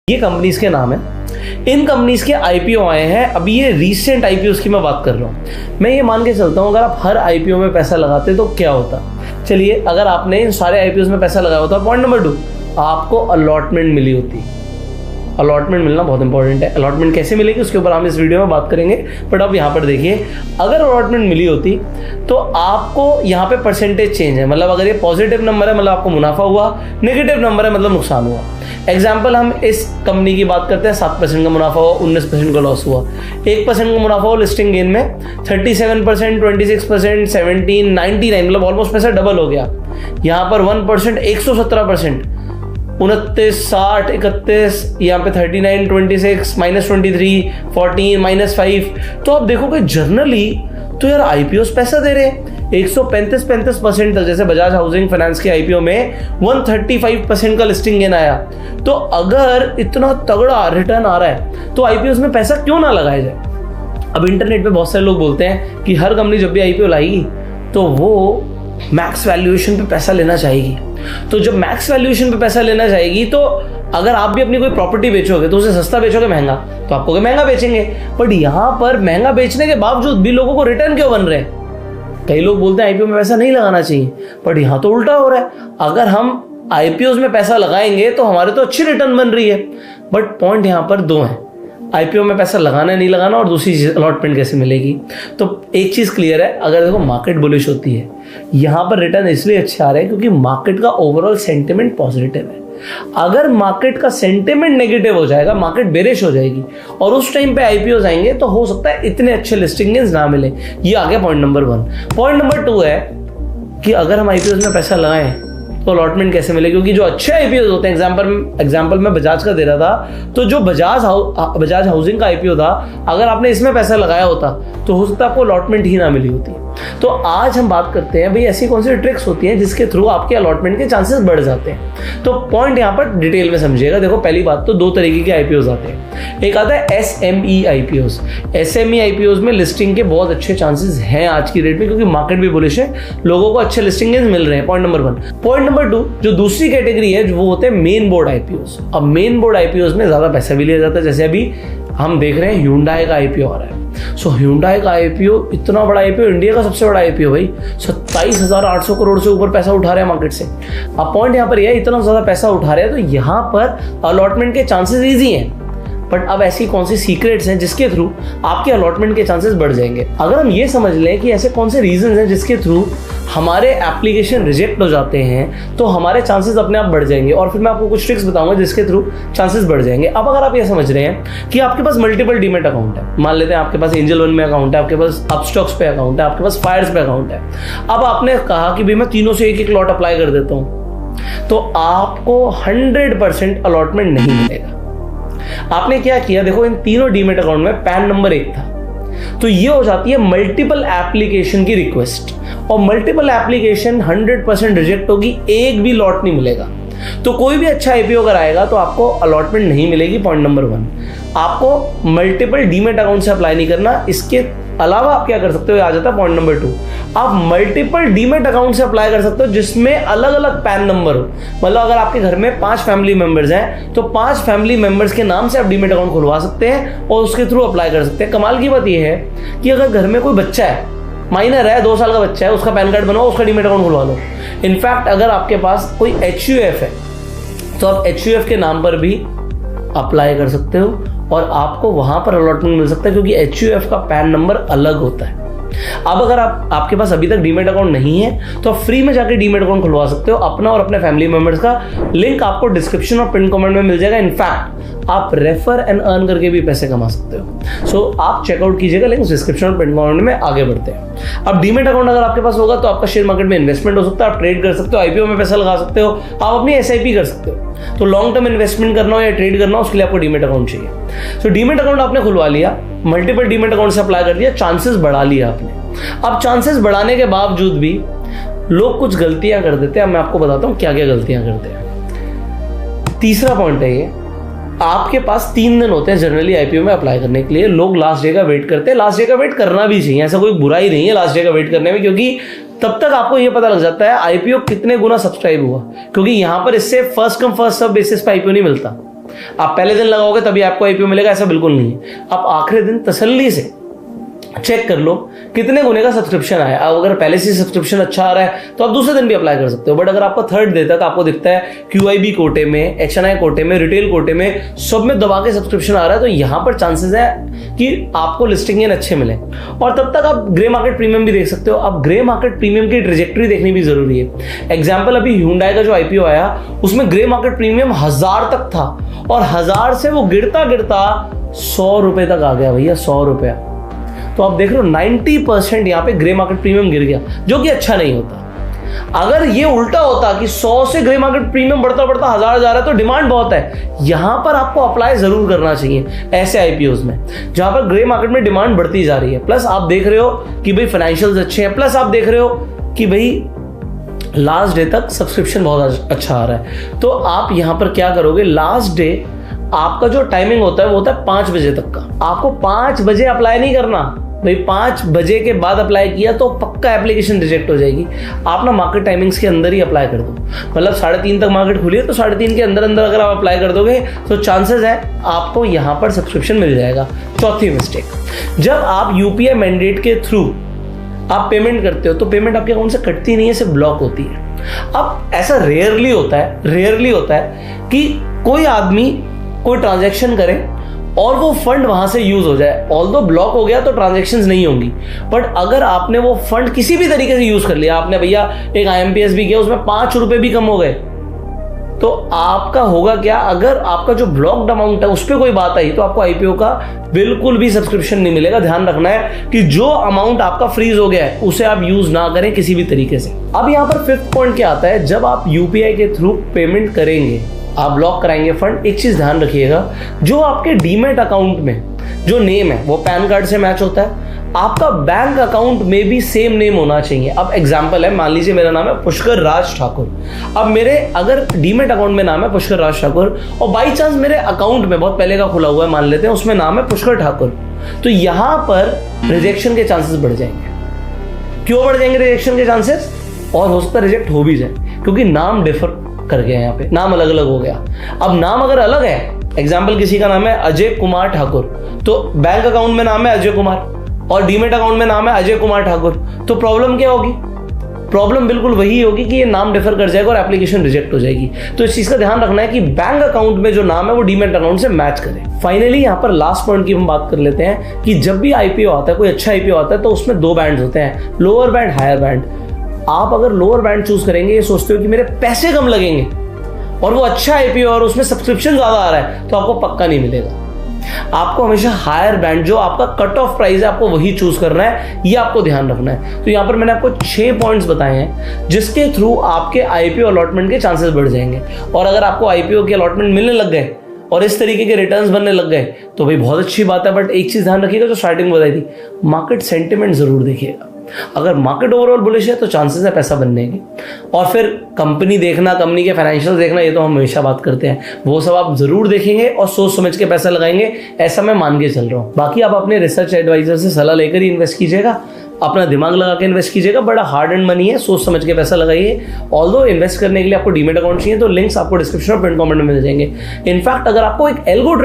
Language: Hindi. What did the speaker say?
ये कंपनीज के नाम है। इन कंपनीज के आईपीओ आए हैं। अभी ये रीसेंट आईपीओ की मैं बात कर रहा हूँ। मैं ये मान के चलता हूँ अगर आप हर आईपीओ में पैसा लगाते तो क्या होता। चलिए, अगर आपने इन सारे आईपीओ में पैसा लगाया होता, पॉइंट नंबर 2, आपको अलॉटमेंट मिली होती। अलॉटमेंट मिलना बहुत इंपॉर्टेंट है। अलॉटमेंट कैसे मिलेगी उसके ऊपर हम इस वीडियो में बात करेंगे, बट अब यहाँ पर देखिए, अगर अलॉटमेंट मिली होती तो आपको यहाँ पे परसेंटेज चेंज है, मतलब अगर ये पॉजिटिव नंबर है मतलब आपको मुनाफा हुआ, नेगेटिव नंबर है मतलब नुकसान हुआ। एग्जाम्पल, हम इस कंपनी की बात करते हैं, 7% का मुनाफा हुआ, 19% का लॉस हुआ। 1% का मुनाफा हुआ लिस्टिंग गेन में, 37%, 26%, 17, 99, मतलब ऑलमोस्ट पैसा डबल हो गया। यहाँ पर 1%, 117%, 29, 60, 31, यहाँ पे 39, 26, -23, 14, -5। तो आप देखोगे जनरली तो यार आईपीओस पैसा दे रहे हैं 135% तक। जैसे बजाज हाउसिंग फाइनेंस के आईपीओ में 135% का लिस्टिंग गेन आया। तो अगर इतना तगड़ा रिटर्न आ रहा है तो आईपीओस में पैसा क्यों ना लगाया जाए। अब इंटरनेट पे बहुत सारे लोग बोलते हैं कि हर कंपनी जब भी आईपीओ लाएगी तो वो मैक्स वैल्यूएशन पे पैसा लेना चाहेगी। तो जब मैक्स वैल्यूएशन पे पैसा लेना चाहेगी तो अगर आप भी अपनी कोई प्रॉपर्टी बेचोगे तो उसे सस्ता बेचोगे महंगा, तो आप कहोगे महंगा बेचेंगे। बट यहाँ पर महंगा बेचने के बावजूद भी लोगों को रिटर्न क्यों बन रहे हैं। कई लोग बोलते हैं आईपीओ में पैसा नहीं लगाना चाहिए, बट यहाँ तो उल्टा हो रहा है। अगर हम आईपीओ में पैसा लगाएंगे तो हमारे तो अच्छी रिटर्न बन रही है। बट पॉइंट यहाँ पर 2 हैं, आईपीओ में पैसा लगाना नहीं लगाना, और दूसरी चीज अलॉटमेंट कैसे मिलेगी। तो एक चीज क्लियर है, अगर देखो मार्केट बुलिश होती है, यहाँ पर रिटर्न इसलिए अच्छे आ रहे हैं क्योंकि मार्केट का ओवरऑल सेंटिमेंट पॉजिटिव है। अगर मार्केट का सेंटिमेंट नेगेटिव हो जाएगा, मार्केट बेरिश हो जाएगी और उस टाइम पे आईपीओ आएंगे तो हो सकता है इतने अच्छे लिस्टिंग गेन्स ना मिले। ये आ गया पॉइंट नंबर 1। पॉइंट नंबर 2 है कि अगर हम आईपीओ में पैसा लगाएं तो अलॉटमेंट कैसे मिले, क्योंकि जो अच्छे आईपीओ होते हैं, एग्जांपल में बजाज का दे रहा था, तो जो बजाज हाउसिंग का आईपीओ था, अगर आपने इसमें पैसा लगाया होता तो हो सकता है आपको अलॉटमेंट ही ना मिली होती। तो आज हम बात करते हैं भाई ऐसी कौन सी ट्रिक्स होती हैं जिसके थ्रू आपके अलॉटमेंट के चांसेस बढ़ जाते हैं। तो पॉइंट यहाँ पर डिटेल में समझिएगा। देखो, पहली बात तो 2 तरीके के आईपीओ आते हैं। एक आता है एसएमई आईपीओ। एसएमई आईपीओ में लिस्टिंग के बहुत अच्छे चांसेस हैं आज की डेट में, क्योंकि मार्केट भी बुलिश है, लोगों को अच्छे लिस्टिंग मिल रहे हैं। Point number 1। पॉइंट नंबर 2, जो दूसरी कैटेगरी है वो होते हैं मेन बोर्ड आईपीओ। अब मेन बोर्ड आईपीओ में ज्यादा पैसा भी लिया जाता है। जैसे अभी हम देख रहे हैं Hyundai का आईपीओ आ रहा है। सो Hyundai का आईपीओ इतना बड़ा आईपीओ, इंडिया का सबसे बड़ा आईपीओ भाई, 27,800 करोड़ से ऊपर पैसा उठा रहे हैं मार्केट से। अब पॉइंट यहाँ पर यह है, इतना ज्यादा पैसा उठा रहे हैं तो यहाँ पर अलॉटमेंट के चांसेस ईजी हैं। बट अब ऐसी कौन सी सीक्रेट्स हैं जिसके थ्रू आपके अलॉटमेंट के चांसेस बढ़ जाएंगे। अगर हम ये समझ लें कि ऐसे कौन से रीजंस हैं जिसके थ्रू हमारे एप्लीकेशन रिजेक्ट हो जाते हैं तो हमारे चांसेस अपने आप बढ़ जाएंगे, और फिर मैं आपको कुछ ट्रिक्स बताऊंगा जिसके थ्रू चांसेस बढ़ जाएंगे। अब अगर आप ये समझ रहे हैं कि आपके पास मल्टीपल डीमेट अकाउंट है, मान लेते हैं आपके पास एंजल वन में अकाउंट है, आपके पास अपस्टॉक्स पे अकाउंट है, आपके पास फायर्स पे अकाउंट है। अब आपने कहा कि भाई मैं तीनों से एक लॉट अप्लाई कर देता हूं, तो आपको 100% अलॉटमेंट नहीं मिलेगा। आपने क्या किया, देखो इन तीनों डीमेट अकाउंट में पैन नंबर 1 था, तो ये हो जाती है मल्टीपल एप्लीकेशन की रिक्वेस्ट, और मल्टीपल एप्लीकेशन 100% रिजेक्ट होगी, एक भी लॉट नहीं मिलेगा। तो कोई भी अच्छा आईपीओ अगर आएगा तो आपको अलॉटमेंट नहीं मिलेगी। पॉइंट नंबर 1, आपको मल्टीपल डीमेट अकाउंट से अप्लाई नहीं करना। इसके अलावा आप क्या कर सकते हो, आ जाता है पॉइंट नंबर 2, आप मल्टीपल डीमेट अकाउंट से अप्लाई कर सकते हो जिसमें अलग अलग पैन नंबर हो। मतलब अगर आपके घर में 5 फैमिली मेंबर्स हैं तो 5 फैमिली मेंबर्स के नाम से आप डीमेट अकाउंट खुलवा सकते हैं और उसके थ्रू अप्लाई कर सकते हैं। कमाल की बात यह है कि अगर घर में कोई बच्चा है, माइनर है, 2 साल का बच्चा है, उसका पैन कार्ड बनवाओ, उसका डीमेट अकाउंट खुलवा लो। इनफैक्ट अगर आपके पास कोई HUF है तो आप HUF के नाम पर भी अप्लाई कर सकते हो और आपको वहां पर अलॉटमेंट मिल सकता है, क्योंकि HUF का पैन नंबर अलग होता है। अब अगर आपके पास अभी तक डीमेट अकाउंट नहीं है तो आप फ्री में जाकर डीमेट अकाउंट खुलवा सकते हो। अपना और अपने फैमिली मेंबर्स का लिंक आपको डिस्क्रिप्शन और पिन कमेंट में मिल जाएगा। इनफैक्ट आप रेफर एंड अर्न करके भी पैसे कमा सकते हो। सो आप चेकआउट कीजिएगा, लिंक डिस्क्रिप्शन और पिन कमेंट में। आगे बढ़ते हैं। अब डीमेट अकाउंट अगर आपके पास होगा तो आपका शेयर मार्केट में इन्वेस्टमेंट हो सकता है, आप ट्रेड कर सकते हो, आईपीओ में पैसा लगा सकते हो, आप अपनी SIP कर सकते हो। तो लॉन्ग टर्म इन्वेस्टमेंट करना हो या ट्रेड करना हो उसके लिए आपको डीमेट अकाउंट चाहिए। सो डीमेट अकाउंट आपने खुलवा लिया, मल्टीपल डीमेट अकाउंट से अप्लाई कर दिया, चांसेस बढ़ा लिया आपने। अब चांसेस बढ़ाने के बावजूद भी लोग कुछ गलतियां कर देते हैं। मैं आपको बताता हूं क्या क्या गलतियां करते हैं। तीसरा पॉइंट है ये, आपके पास 3 दिन होते हैं जनरली आईपीओ में अप्लाई करने के लिए। लोग लास्ट डे का वेट करते हैं। लास्ट डे का वेट करना भी चाहिए, ऐसा कोई बुरा ही नहीं है लास्ट डे का वेट करने में, क्योंकि तब तक आपको यह पता लग जाता है आईपीओ कितने गुना सब्सक्राइब हुआ, क्योंकि यहां पर इससे first come first serve basis पे आईपीओ नहीं मिलता। आप पहले दिन लगाओगे तभी आपको आईपीओ मिलेगा, ऐसा बिल्कुल नहीं है। आप आखिरी दिन तसल्ली से चेक कर लो कितने गुने का सब्सक्रिप्शन आया। अब अगर पहले से सब्सक्रिप्शन अच्छा आ रहा है तो आप दूसरे दिन भी अप्लाई कर सकते हो। बट अगर आपको थर्ड डे तक आपको दिखता है QIB कोटे में, HNI कोटे में, रिटेल कोटे में, सब में दबा के सब्सक्रिप्शन आ रहा है, तो यहाँ पर चांसेस है कि आपको लिस्टिंग गेन अच्छे मिले। और तब तक आप ग्रे मार्केट प्रीमियम भी देख सकते हो। अब ग्रे मार्केट प्रीमियम की ट्रेजेक्टरी देखनी भी जरूरी है। एग्जाम्पल, अभी Hyundai का जो IPO आया उसमें ग्रे मार्केट प्रीमियम 1000 तक था और 1000 से वो गिरता गिरता 100 रुपए तक आ गया भैया, 100 रुपया। तो आप देख रहे हो 90% यहाँ पे ग्रे मार्केट प्रीमियम गिर गया, जो कि अच्छा नहीं होता। अगर ये उल्टा होता कि 100 से ग्रे मार्केट प्रीमियम बढ़ता बढ़ता 1000 जा रहा है तो डिमांड बहुत है, यहां पर आपको अप्लाई जरूर करना चाहिए ऐसे आईपीओज में जहां पर ग्रे मार्केट में डिमांड बढ़ती जा रही है। प्लस आप देख रहे हो कि भाई फाइनेंशियल्स अच्छे हैं, प्लस आप देख रहे हो कि भाई लास्ट डे तक सब्सक्रिप्शन बहुत अच्छा आ रहा है। तो आप यहां पर क्या करोगे, लास्ट डे आपका जो टाइमिंग होता है वो होता है 5 बजे तक का। आपको 5 बजे अप्लाई नहीं करना भाई, 5 बजे के बाद अप्लाई किया तो पक्का एप्लीकेशन रिजेक्ट हो जाएगी। आप ना मार्केट टाइमिंग्स के अंदर ही अप्लाई कर दो। मतलब 3:30 तक मार्केट खुली है तो 3:30 के अंदर अंदर अगर आप अप्लाई कर दोगे तो चांसेस है आपको यहाँ पर सब्सक्रिप्शन मिल जाएगा। चौथी मिस्टेक, जब आप UPI मैंडेट के थ्रू आप पेमेंट करते हो तो पेमेंट आपके अकाउंट से कटती नहीं है, सिर्फ ब्लॉक होती है। अब ऐसा रेयरली होता है कि कोई आदमी कोई ट्रांजैक्शन करे और वो फंड वहां से यूज हो जाए। ऑल्दो ब्लॉक हो गया तो ट्रांजैक्शंस नहीं होंगी, बट अगर आपने वो फंड किसी भी तरीके से यूज कर लिया, आपने भैया एक IMPS भी किया, उसमें 5 रुपए भी कम हो गए, तो आपका होगा क्या, अगर आपका जो ब्लॉक्ड अमाउंट है उस पर कोई बात आई तो आपको IPO का बिल्कुल भी सब्सक्रिप्शन नहीं मिलेगा। ध्यान रखना है कि जो अमाउंट आपका फ्रीज हो गया है उसे आप यूज ना करें किसी भी तरीके से। अब यहाँ पर 5th पॉइंट क्या आता है, जब आप UPI के थ्रू पेमेंट करेंगे, आप ब्लॉक कराएंगे फंड, एक चीज ध्यान रखिएगा, जो आपके डीमेट अकाउंट में जो नेम है वो पैन कार्ड से मैच होता है, आपका बैंक अकाउंट में भी सेम नेम होना चाहिए। अब एग्जांपल है, मान लीजिए मेरा नाम है पुष्कर राज ठाकुर। अब मेरे अगर डीमेट अकाउंट में नाम है पुष्कर राज ठाकुर और बाई चांस मेरे अकाउंट में बहुत पहले का खुला हुआ है, मान लेते हैं उसमें नाम है पुष्कर ठाकुर, तो यहां पर रिजेक्शन के चांसेस बढ़ जाएंगे। क्यों बढ़ जाएंगे रिजेक्शन के चांसेस? और हो सकता है रिजेक्ट हो भी जाए, क्योंकि नाम डिफर कर गया, यहाँ पे नाम अलग अलग हो गया। अब नाम अगर अलग है, एग्जाम्पल किसी का नाम है अजय कुमार ठाकुर, तो बैंक अकाउंट में नाम है अजय कुमार और डीमेट अकाउंट में नाम है अजय कुमार ठाकुर, तो प्रॉब्लम क्या होगी? प्रॉब्लम बिल्कुल वही होगी कि ये नाम डिफर कर जाएगा और एप्लीकेशन रिजेक्ट हो जाएगी। तो इस चीज का ध्यान रखना है कि बैंक अकाउंट में जो नाम है वो डीमेट अकाउंट से मैच करे। फाइनली यहाँ पर लास्ट पॉइंट की हम बात कर लेते हैं कि जब भी IPO आता है, कोई अच्छा IPO आता है, तो उसमें 2 बैंड होते हैं, लोअर बैंड, हायर बैंड। आप अगर लोअर बैंड चूज करेंगे, ये सोचते हो कि मेरे पैसे कम लगेंगे और वो अच्छा IPO और उसमें सब्सक्रिप्शन ज्यादा आ रहा है, तो आपको पक्का नहीं मिलेगा। आपको हमेशा हायर बैंड, जो आपका कट ऑफ प्राइस है, आपको वही चूज करना है, ये आपको ध्यान रखना है। तो यहाँ पर मैंने आपको 6 पॉइंट्स बताए हैं जिसके थ्रू आपके IPO अलॉटमेंट के चांसेस बढ़ जाएंगे। और अगर आपको IPO के अलॉटमेंट मिलने लग गए और इस तरीके के रिटर्न्स बनने लग गए तो भाई बहुत अच्छी बात है। बट एक चीज ध्यान रखिएगा, जो स्टार्टिंग में बताई थी, मार्केट सेंटिमेंट जरूर देखिएगा। अगर मार्केट ओवरऑल बुलिश है तो चांसेस है पैसा बनने की। और फिर कंपनी देखना, कंपनी के फाइनेंशियल देखना, ये तो हम हमेशा बात करते हैं, वो सब आप जरूर देखेंगे और सोच समझ के पैसा लगाएंगे, ऐसा मैं मान के चल रहा हूँ। बाकी आप अपने रिसर्च एडवाइजर से सलाह लेकर ही इन्वेस्ट कीजिएगा, अपना दिमाग लगा के इन्वेस्ट कीजिएगा। बड़ा हार्ड एंड मनी है, सोच समझ के पैसा लगाइए। ऑल्दो इन्वेस्ट करने के लिए आपको डीमेट अकाउंट चाहिए तो लिंक्स आपको डिस्क्रिप्शन और पिन कमेंट में मिल जाएंगे। इनफैक्ट अगर आपको एक एल्गो